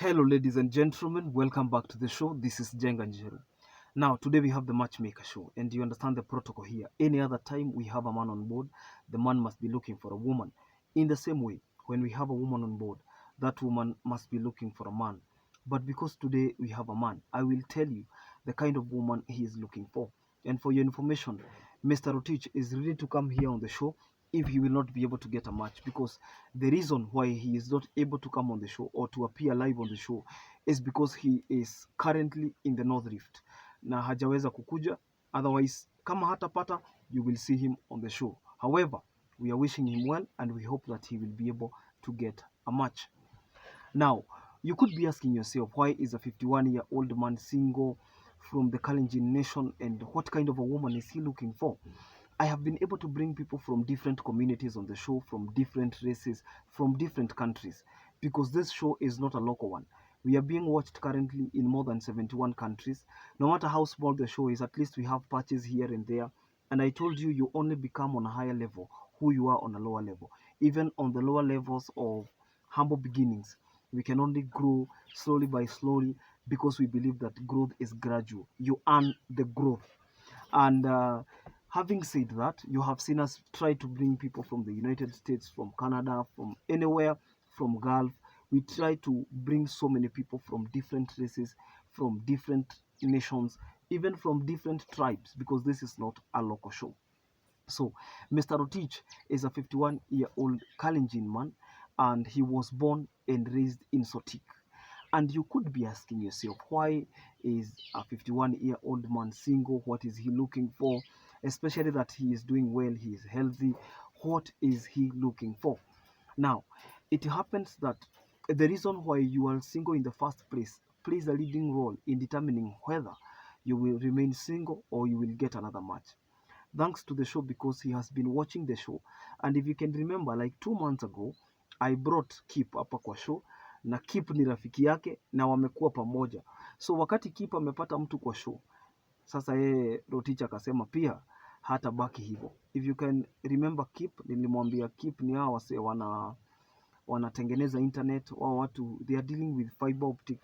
Hello, ladies and gentlemen. Welcome back to the show. This is Jenga Njeru. Now, today we have the Matchmaker show, and you understand the protocol here. Any other time we have a man on board, the man must be looking for a woman. In the same way, when we have a woman on board, that woman must be looking for a man. But because today we have a man, I will tell you the kind of woman he is looking for. And for your information, Mr. Rotich is ready to come here on the show if he will not be able to get a match, because the reason why he is not able to come on the show or to appear live on the show is because he is currently in the North Rift na hajaweza kukuja. Otherwise, kama hatapata, you will see him on the show. However, we are wishing him well and we hope that he will be able to get a match. Now, you could be asking yourself, why is a 51-year-old man single from the Kalenjin nation, and what kind of a woman is he looking for? I have been able to bring people from different communities on the show, from different races, from different countries, because this show is not a local one. We are being watched currently in more than 71 countries. No matter how small the show is, at least we have patches here and there. And I told you, you only become on a higher level who you are on a lower level. Even on the lower levels of humble beginnings, we can only grow slowly by slowly, because we believe that growth is gradual. You earn the growth. And having said that, you have seen us try to bring people from the United States, from Canada, from anywhere, from Gulf. We try to bring so many people from different races, from different nations, even from different tribes, because this is not a local show. So, Mr. Rotich is a 51-year-old Kalenjin man, and he was born and raised in Sotik. And you could be asking yourself, why is a 51-year-old man single? What is he looking for? Especially that he is doing well, he is healthy. What is he looking for? Now, it happens that the reason why you are single in the first place plays a leading role in determining whether you will remain single or you will get another match. Thanks to the show, because he has been watching the show. And if you can remember, like 2 months ago, I brought Kip hapa kwa show, na Kip ni rafiki yake na wamekuwa pamoja. So wakati Kip amepata mtu kwa show, sasa yeye Rotich akasema pia hata baki hivyo. If you can remember Kip, nilimwambia Kip ni hao wase wanatengeneza internet, wao watu they are dealing with fiber optic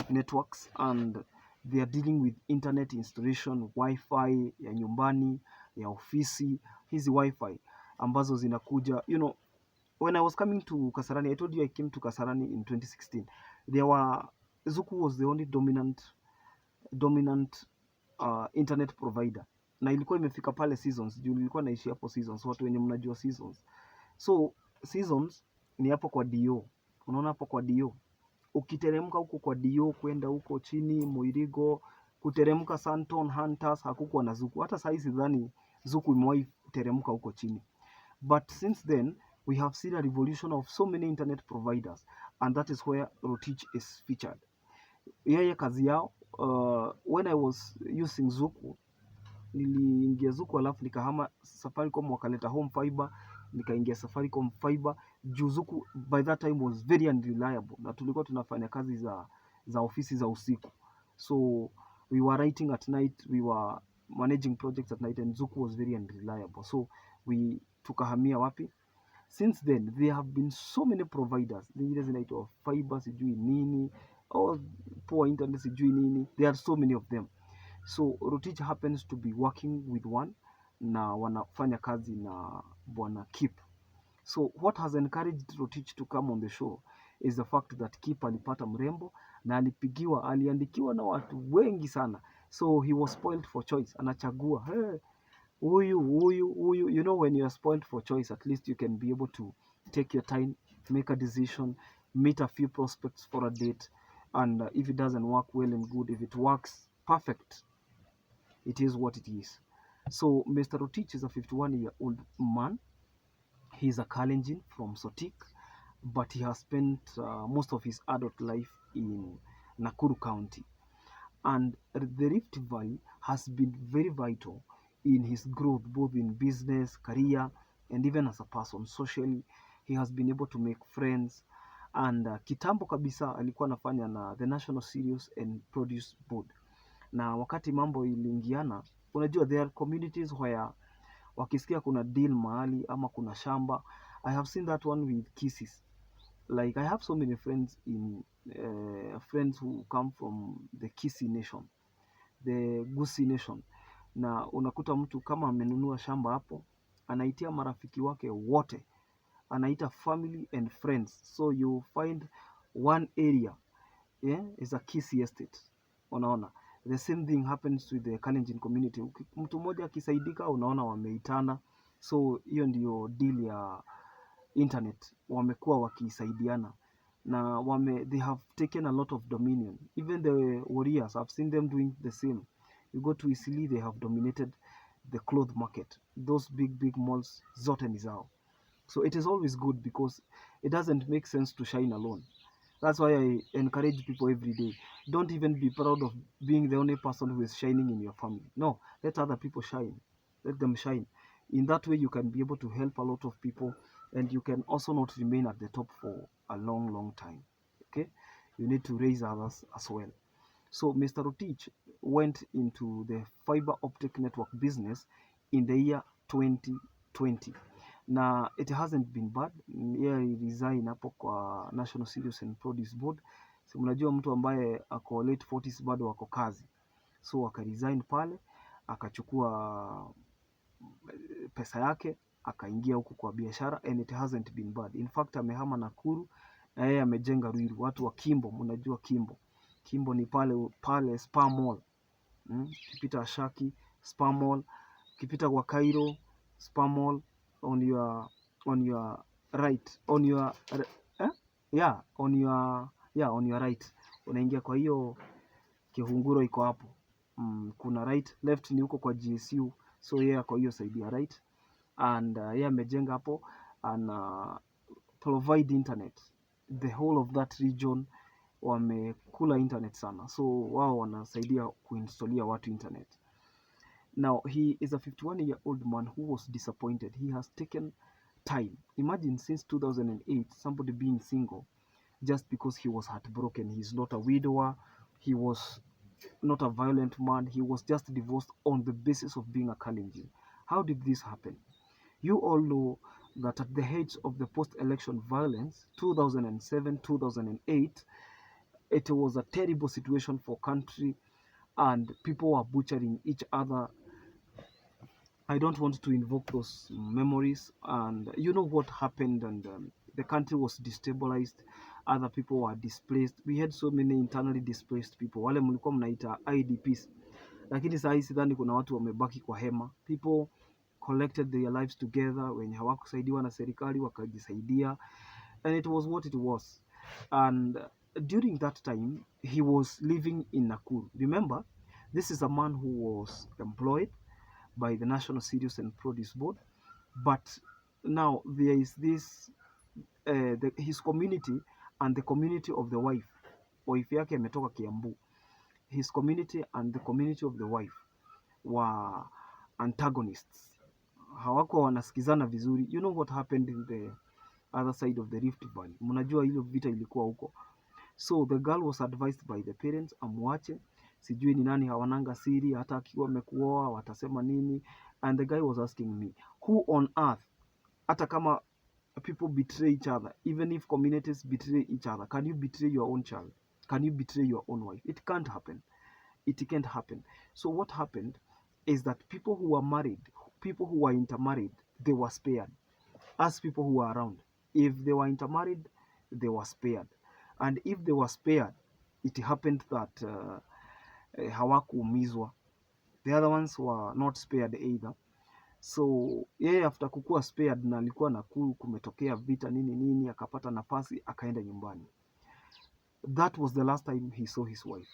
networks, and they are dealing with internet installation, wifi ya nyumbani, ya ofisi, hizi wifi ambazo zinakuja, when I was coming to Kasarani, I told you I came to Kasarani in 2016. There were Zuku was the only dominant internet provider, na ilikuwa imefika pale seasons, juu nilikuwa naishi hapo seasons, watu wenye mnajua seasons. So seasons ni hapo kwa Dio, unaona hapo kwa Dio, ukiteremka huko kwa Dio kwenda huko chini Moirigo, kuteremka Santon Hunters, hakukuwa na Zuku. Hata sasa sidhani Zuku imewahi teremka huko chini. But since then, we have seen a revolution of so many internet providers, and that is where Rotich is featured. Yeye kazi yao, when I was using Zuku, niliingia Zuku alafu nikahama Safaricom, wakaleta home fiber, nikaingia Safaricom fiber. Juu Zuku by that time was very unreliable, na tulikuwa tunafanya kazi za ofisi za usiku, so we were writing at night, we were managing projects at night, and Zuku was very unreliable, so we tukahamia wapi. Since then there have been so many providers, zingine zinaitwa fiber sijui nini, or poor internet sijui nini, there are so many of them. So Rotich happens to be working with one, na wanafanya kazi na bwana Kip. So what has encouraged Rotich to come on the show is the fact that Kip alipata mrembo na aliandikiwa na watu wengi sana, so he was spoiled for choice, anachagua huyu. When you are spoiled for choice, at least you can be able to take your time, make a decision, meet a few prospects for a date, and if it doesn't work, well and good. If it works, perfect. It is what it is. So Mr. Rotich is a 51-year-old man. He's a Kalenjin from Sotik, but he has spent most of his adult life in Nakuru County. And the Rift Valley has been very vital in his growth, both in business, career, and even as a person. Socially, he has been able to make friends. And kitambo kabisa alikuwa anafanya na the National Cereals and Produce Board. Na wakati mambo iliingiana, unajua there are communities where wakisikia kuna deal mahali ama kuna shamba. I have seen that one with Kisses. Like I have so many friends in friends who come from the Kisii nation, the Gusii nation, na unakuta mtu kama amenunua shamba hapo, anaitia marafiki wake wote, anaita family and friends, so you find one area, yeah, is a Kisii estate. Unaona, the same thing happens with the Kalenjin community. Mtu mmoja akisaidika, unaona wameitana. So hiyo ndio deal ya internet, wamekuwa wakisaidiana na they have taken a lot of dominion. Even the warriors, I've seen them doing the same. You go to Isili, they have dominated the cloth market. Those big malls zote ni zao. So it is always good because it doesn't make sense to shine alone. That's why I encourage people every day. Don't even be proud of being the only person who is shining in your family. No, let other people shine. Let them shine. In that way, you can be able to help a lot of people, and you can also not remain at the top for a long time. Okay? You need to raise others as well. So Mr. Rotich went into the fiber optic network business in the year 2020. Na it hasn't been bad. Yeye resign hapo kwa National Cereals and Produce Board. So mnajua mtu ambaye ako late 40s bado wako kazi, so akaresign pale, akachukua pesa yake akaingia huku kwa biashara, and it hasn't been bad. In fact amehama Nakuru na yeye amejenga Ruiru. Watu wa Kimbo, mnajua Kimbo ni pale Spa Mall. Kipita Ashaki Spa Mall, kipita kwa Cairo Spa Mall, on your right, on your right, unaingia kwa hiyo Kihunguro iko hapo. Kuna right, left ni huko kwa GSU, so yeye kwa hiyo side ya right, and yeye amejenga hapo and provide internet. The whole of that region wamekula internet sana, so wao wanasaidia kuinstalia watu internet. Now he is a 51-year-old man who was disappointed. He has taken time. Imagine, since 2008, somebody being single just because he was heartbroken. He's not a widower. He was not a violent man. He was just divorced on the basis of being a Kalenjin. How did this happen? You all know that at the height of the post-election violence, 2007, 2008, it was a terrible situation for country, and people were butchering each other. I don't want to invoke those memories, and you know what happened, and the country was destabilized, other people were displaced. We had so many internally displaced people, wale mlikuwa mnaita IDPs, lakini saa hii sidhani kuna watu wamebaki kwa hema. People collected their lives together, wenye hawakusaidiwa na serikali wakajisaidia, and it was what it was. And during that time he was living in Nakuru. Remember, this is a man who was employed by the National Cereals and Produce Board, but now there is this his community and the community of the wife. Wife yake ametoka Kiambu. His community and the community of the wife were antagonists, hawako wanasikizana vizuri. You know what happened in the other side of the Rift Valley, mnajua hilo vita ilikuwa huko. So the girl was advised by the parents, amwache, sijui ni nani hawananga siri, hata akiwa amekuoa watasema nini. And the guy was asking me, who on earth, hata kama people betray each other, even if communities betray each other, can you betray your own child? Can you betray your own wife? It can't happen. It can't happen. So what happened is that people who were married, people who were intermarried, they were spared. As people who were around, if they were intermarried, they were spared. And if they were spared, it happened that hawakuumizwa. The other ones were not spared either. So yeye after kukua spared na alikuwa Nakuru, kumetokea vita nini nini, akapata nafasi akaenda nyumbani. That was the last time he saw his wife.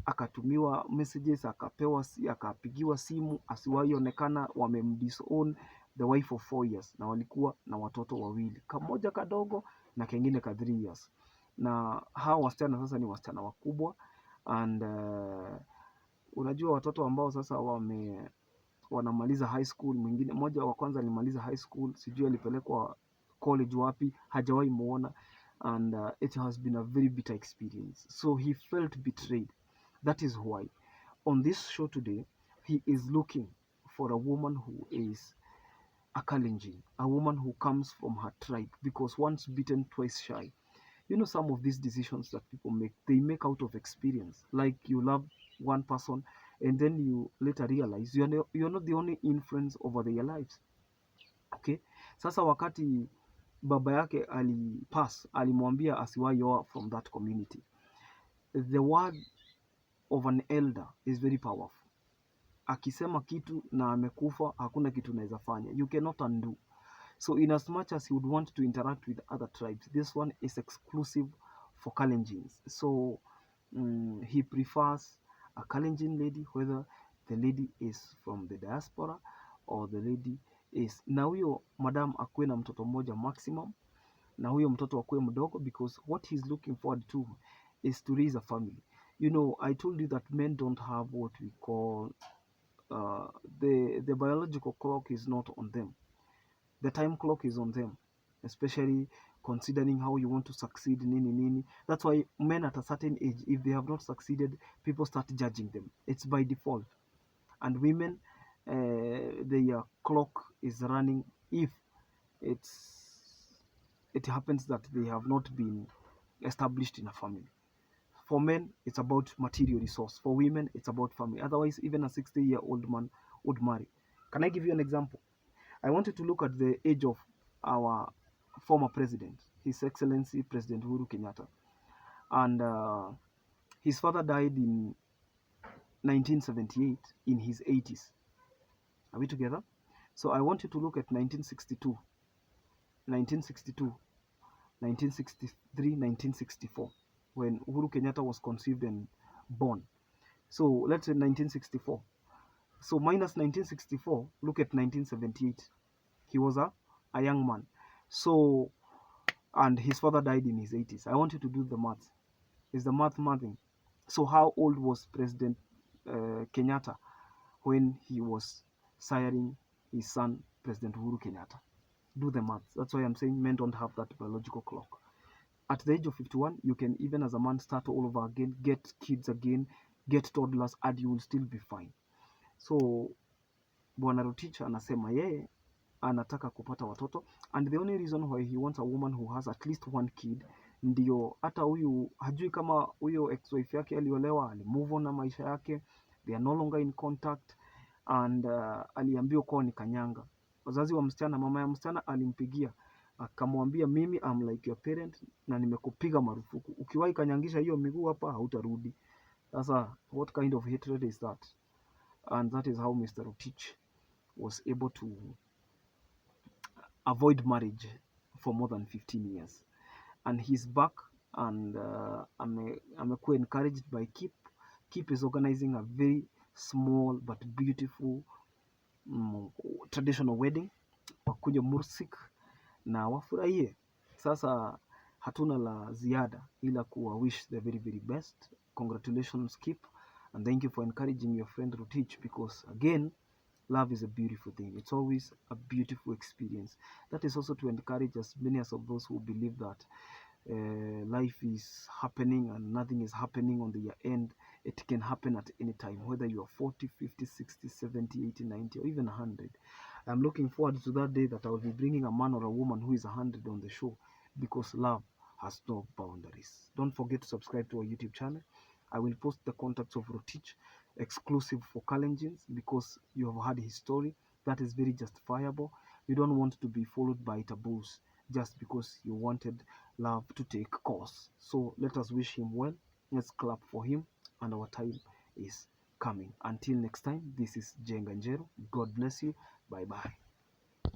Akatumiwa messages, akapigiwa simu, asiwahi onekana. Wamemdisown the wife of 4 years, na walikuwa na watoto wawili, kamoja kadogo na kengine ka 3 years. Na hao wasichana sasa ni wasichana wakubwa, and unajua watoto ambao sasa wanamaliza high school. Mwingine mmoja wa kwanza alimaliza high school, sijui alipelekwa college wapi, hajawahi muona, and it has been a very bitter experience. So he felt betrayed. That is why on this show today he is looking for a woman who is a Kalenjin, a woman who comes from her tribe, because once bitten twice shy. You know, some of these decisions that people make, they make out of experience. Like you love one person, and then you later realize you're not the only influence over their lives. Okay, sasa wakati baba yake alipass, alimwambia asiwahi oa from that community. The word of an elder is very powerful. Akisema kitu na amekufa, hakuna kitu unaweza fanya, you cannot undo. So in as much as you would want to interact with other tribes, this one is exclusive for Kalenjins. So he prefers a Kalenjin lady, whether the lady is from the diaspora or the lady is, na huyo madam akuwe na mtoto mmoja maximum, na huyo mtoto akuwe mdogo, because what he's looking forward to is to raise a family. You know, I told you that men don't have what we call the biological clock is not on them. The time clock is on them, especially considering how you want to succeed, nini nini. That's why men at a certain age, if they have not succeeded, people start judging them. It's by default. And women, their clock is running if it happens that they have not been established in a family. For men, it's about material resource. For women, it's about family. Otherwise, even a 60-year-old man would marry. Can I give you an example? I wanted to look at the age of our former president, His Excellency President Uhuru Kenyatta. And his father died in 1978 in his 80s. Are we together? So I want you to look at 1962, 1962, 1963, 1964, when Uhuru Kenyatta was conceived and born. So let's say 1964. So minus 1964, look at 1978. He was a young man. So, and his father died in his 80s. I want you to do the math. Is the math mathing? So how old was President Kenyatta when he was siring his son, President Uhuru Kenyatta? Do the math. That's why I'm saying men don't have that biological clock. At the age of 51, you can even as a man start all over again, get kids again, get toddlers, and you will still be fine. So Bwana Rotich anasema yeye anataka kupata watoto, and the only reason why he wants a woman who has at least one kid, ndio hata huyu hajui kama huyo ex-wife yake aliolewa, alimove on na maisha yake, they are no longer in contact, and aliambiwa kwao ni kanyanga. Wazazi wa msichana, mama ya msichana alimpigia akamwambia, mimi I'm like your parent na nimekupiga marufuku, ukiwahi kanyangisha hiyo miguu hapa hautarudi. Sasa what kind of hatred is that? And that is how Mr. Rotich was able to avoid marriage for more than 15 years. And he's back, and amekuwa encouraged by Kip. Kip is organizing a very small but beautiful traditional wedding. Wakuje Mursik na wafurahie. Sasa hatuna la ziada ila kuwa wish the very very best. Congratulations Kip, and thank you for encouraging your friend Rotich, because again, love is a beautiful thing. It's always a beautiful experience. That is also to encourage as many as of those who believe that life is happening and nothing is happening on the end. It can happen at any time, whether you are 40, 50, 60, 70, 80, 90, or even 100. I'm looking forward to that day that I will be bringing a man or a woman who is 100 on the show, because love has no boundaries. Don't forget to subscribe to our YouTube channel. I will post the contacts of Rotich exclusive for Kalenjins, because you have heard his story. That is very justifiable. You don't want to be followed by taboos just because you wanted love to take course. So let us wish him well. Let's clap for him, and our time is coming. Until next time, this is Jenga Njero. God bless you. Bye bye.